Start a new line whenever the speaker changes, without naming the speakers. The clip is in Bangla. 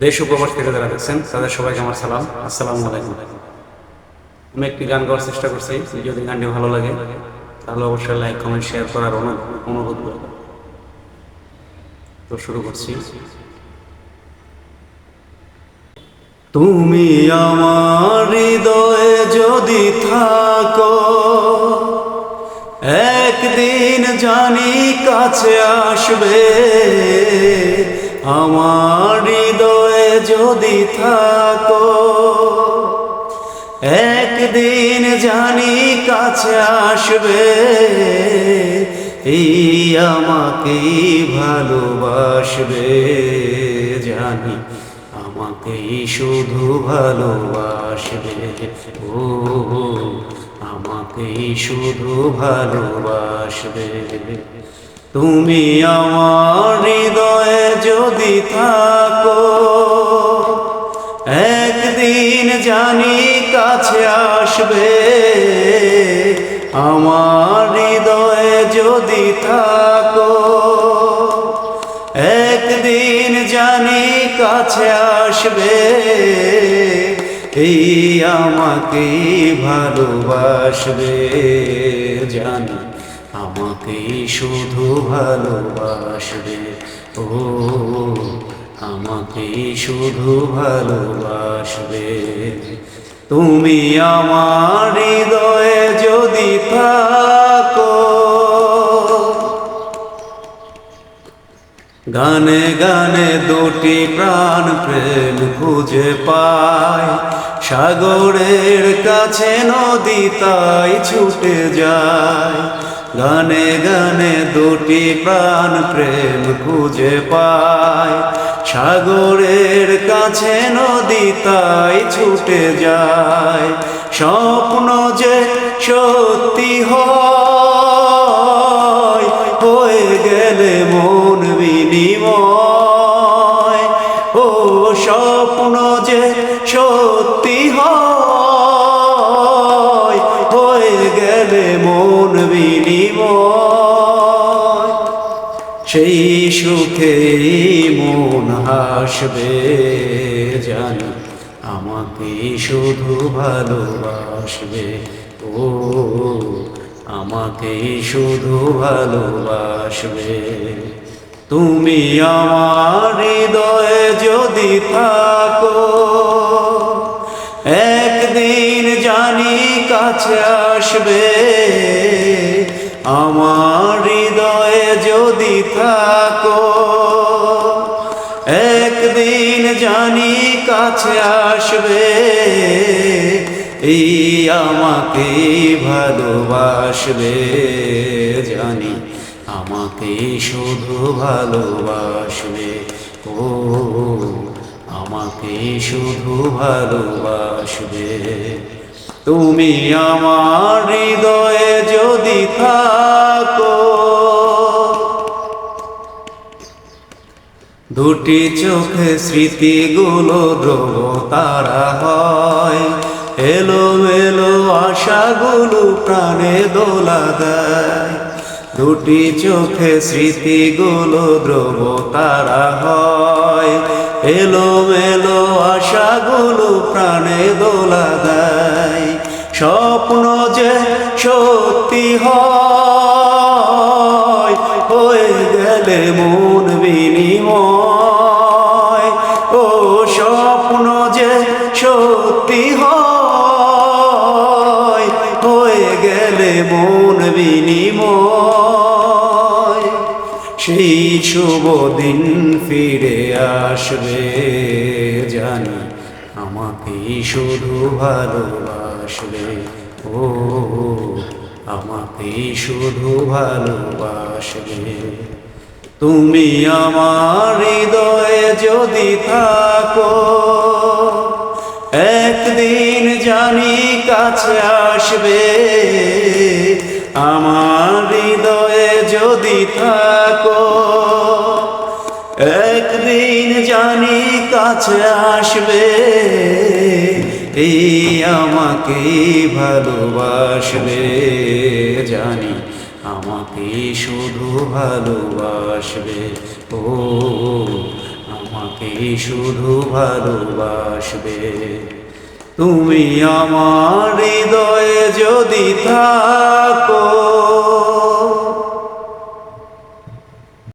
দেশ ও প্রবাস থেকে যারা দেখছেন তাদের সবাইকে আমার সালাম, আসসালামু আলাইকুম। আমি একটি গান গাওয়ার চেষ্টা করছি। যদি গানটি ভালো লাগে তাহলে অবশ্যই লাইক কমেন্ট শেয়ার করার অনুরোধ করব। তো শুরু করছি। তুমি আমার হৃদয়ে যদি থাকো, একদিন জানি কাছে আসবে। আমার হৃদয়ে যদি থাকো, একদিন জানি কাছে আসবে। এই আমাকেই ভালোবাসবে, জানি আমাকেই শুধু ভালোবাসবে। ও আমাকেই শুধু ভালোবাসবে। তুমি আমার হৃদয়ে যদি থাকো, একদিন জানি কাছে আসবে। আমার হৃদয়ে যদি থাকো, একদিন জানি কাছে আসবে। এই আমাকেই ভালোবাসবে, জানি আমাকেই শুধু ভালোবাসবে। ও আমাকেই শুধু ভালোবাসবে। তুমি আমার হৃদয়ে যদি থাকো। গানে গানে দুটি প্রাণ প্রেম খুঁজে পায়, সাগরের কাছে নদী তাই ছুটে যায়। গানে গানে দুটি প্রাণ প্রেম খুঁজে পায়, সাগরের কাছে নদী তাই ছুটে যায়। স্বপ্ন যে সত্যি হয়, হয়ে গেলে মন বিনিময়। ও স্বপ্ন যে সত্যি হয়, হয়ে গেলে মন বিনিময়। সেই সুখে মন হাসবে, জানি আমাকে শুধু ভালোবাসবে। ও আমাকে শুধু ভালোবাসবে। তুমি আমার হৃদয়ে যদি থাকো, একদিন জানি কাছে আসবে। আমার হৃদয়ে যদি থাকো, একদিন জানি কাছে আসবে। এই আমাকে ভালোবাসবে, জানি আমাকে শুধু ভালোবাসবে। ও আমাকে শুধু ভালোবাসবে। তুমি আমার হৃদয়ে যদি থাকো। দুটি চোখে স্মৃতিগুলো ধ্রুব তারা হয়, এলোমেলো আশাগুলো প্রাণে দোলা দেয়। দুটি চোখে স্মৃতিগুলো ধ্রুব তারা হয়, এলোমেলো আশাগুলো প্রাণে দোলা দেয়। স্বপ্ন যে সত্যি হয়, হয়ে গেলে মন বিনিময়। ও স্বপ্ন যে সত্যি হয়, হয়ে গেলে মন বিনিময়। সেই শুভ দিন ফিরে আসবে, জানি আমাকে শুধু ভালোবাসবে। ও আমাকে শুধু ভালোবাসবে। তুমি আমার হৃদয়ে যদি থাকো, একদিন জানি কাছে আসবে। আমার হৃদয়ে যদি থাকো, একদিন জানি কাছে আসবে। এই আমাকে ভালোবাসবে, জানি আমাকে শুধু ভালোবাসবে। ও আমাকেই শুধু ভালোবাসবে। তুমি আমার হৃদয়ে যদি থাকো,